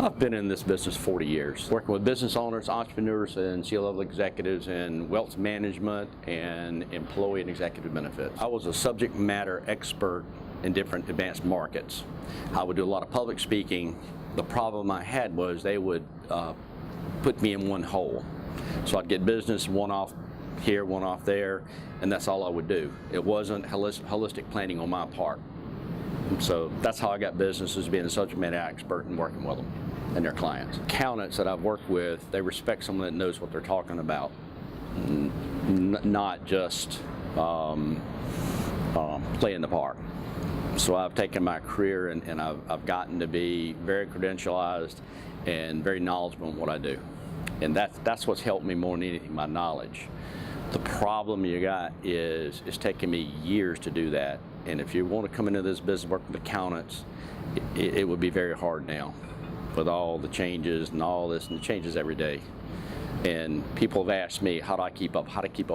I've been in this business 40 years, working with business owners, entrepreneurs, and C-level executives in wealth management and employee and executive benefits. I was a subject matter expert in different advanced markets. I would do a lot of public speaking. The problem I had was they would put me in one hole. So I'd get business one off here, one off there, and that's all I would do. It wasn't holistic planning on my part. So that's how I got businesses, being a subject matter expert and working with them and their clients. Accountants that I've worked with, they respect someone that knows what they're talking about, not just playing the part. So I've taken my career and I've gotten to be very credentialized and very knowledgeable in what I do. And that's what's helped me more than anything, my knowledge. The problem you got is it's taken me years to do that. And if you want to come into this business, work with accountants, it would be very hard now with all the changes and all this, and it changes every day. And people have asked me, how to keep up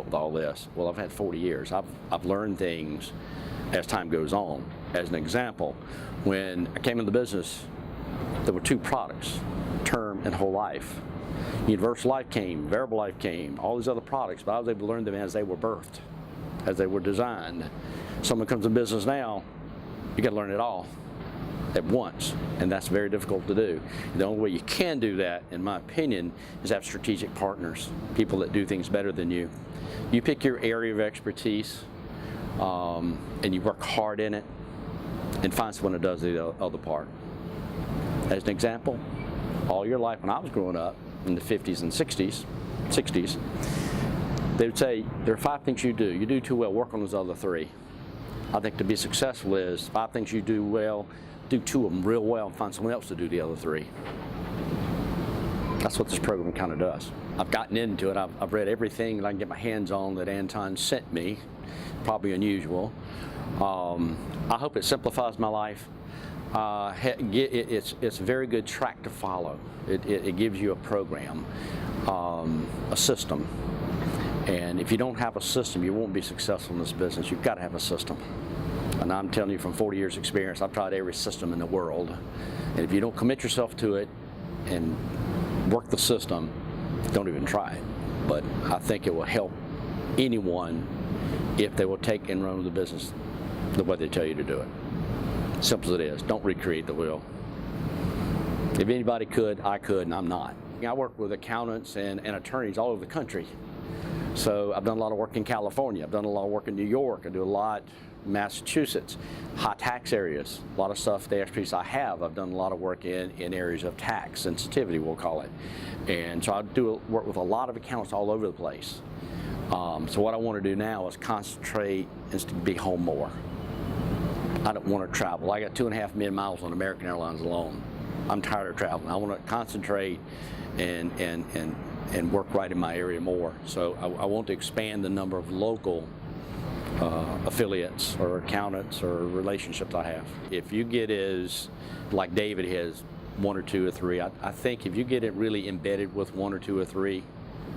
with all this? Well, I've had 40 years. I've learned things as time goes on. As an example, when I came into the business, there were two products, term and whole life. Universal life came, variable life came, all these other products, but I was able to learn them as they were birthed, as they were designed. Someone comes in business now, you got to learn it all at once, and that's very difficult to do. The only way you can do that, in my opinion, is have strategic partners, people that do things better than you. You pick your area of expertise, and you work hard in it, and find someone that does the other part. As an example, all your life when I was growing up, in the 50s and 60s, they would say, there are 5 things you do. You do too well, work on those other 3. I think to be successful is 5 things you do well, do 2 of them real well, and find someone else to do the other 3. That's what this program kind of does. I've gotten into it. I've read everything that I can get my hands on that Anton sent me, probably unusual. I hope it simplifies my life. It's a very good track to follow. It gives you a program, a system. And if you don't have a system, you won't be successful in this business. You've got to have a system. And I'm telling you from 40 years experience, I've tried every system in the world. And if you don't commit yourself to it and work the system, don't even try it. But I think it will help anyone if they will take and run the business the way they tell you to do it. Simple as it is. Don't recreate the wheel. If anybody could, I could, and I'm not. I work with accountants and attorneys all over the country. So I've done a lot of work in California. I've done a lot of work in New York. I do a lot in Massachusetts, high tax areas. A lot of stuff, the expertise I have, I've done a lot of work in areas of tax sensitivity, we'll call it. And so I do work with a lot of accountants all over the place. So what I want to do now is concentrate and be home more. I don't want to travel. I got 2.5 million miles on American Airlines alone. I'm tired of traveling. I want to concentrate and work right in my area more. So I want to expand the number of local affiliates or accountants or relationships I have. If you get like David has 1 or 2 or 3, I think if you get it really embedded with 1 or 2 or 3,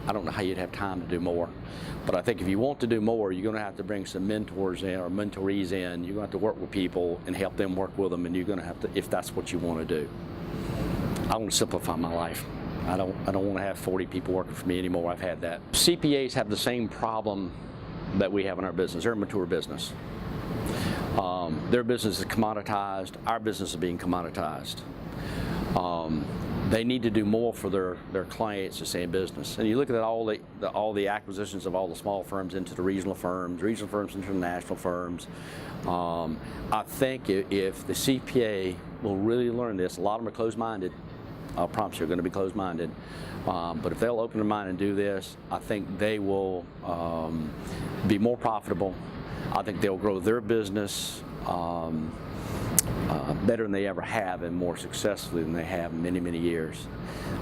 I don't know how you'd have time to do more. But I think if you want to do more, you're going to have to bring some mentors in or mentorees in. You're going to have to work with people and help them work with them, and you're going to have to, if that's what you want to do. I want to simplify my life. I don't want to have 40 people working for me anymore. I've had that. CPAs have the same problem that we have in our business. They're a mature business. Their business is commoditized. Our business is being commoditized. They need to do more for their clients to stay in business. And you look at all the acquisitions of all the small firms into the regional firms into the national firms. I think if the CPA will really learn this, a lot of them are closed-minded. I promise you, they're going to be closed-minded. But if they'll open their mind and do this, I think they will be more profitable. I think they'll grow their business better than they ever have and more successfully than they have in many, many years.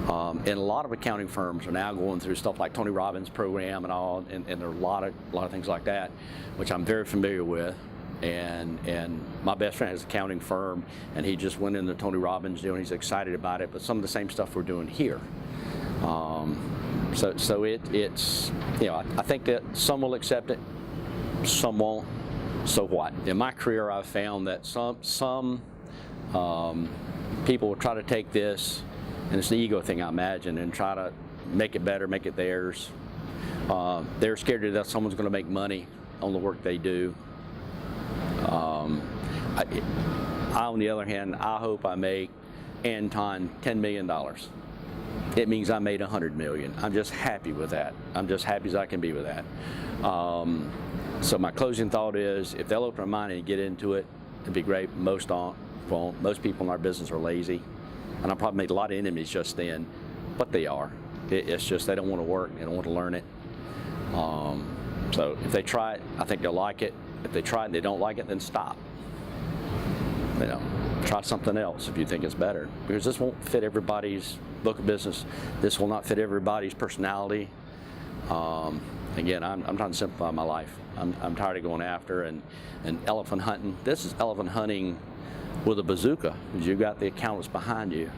And a lot of accounting firms are now going through stuff like Tony Robbins' program and all, and there are a lot of things like that, which I'm very familiar with. And my best friend has an accounting firm, and he just went into Tony Robbins deal, and he's excited about it. But some of the same stuff we're doing here. So it's I think that some will accept it, some won't. So what? In my career, I've found that some people will try to take this and it's the ego thing, I imagine, and try to make it better, make it theirs. They're scared to death someone's going to make money on the work they do. I, on the other hand, I hope I make Anton $10 million. It means I made $100 million. I'm just happy with that. I'm just happy as I can be with that. So my closing thought is, if they'll open their mind and get into it, it'd be great. Most won't. Most people in our business are lazy, and I probably made a lot of enemies just then, but they are. It's just they don't want to work. They don't want to learn it. So if they try it, I think they'll like it. If they try it and they don't like it, then stop. You know, try something else if you think it's better, because this won't fit everybody's book of business. This will not fit everybody's personality. Again, I'm trying to simplify my life. I'm tired of going after and elephant hunting. This is elephant hunting with a bazooka, because you've got the accountants behind you.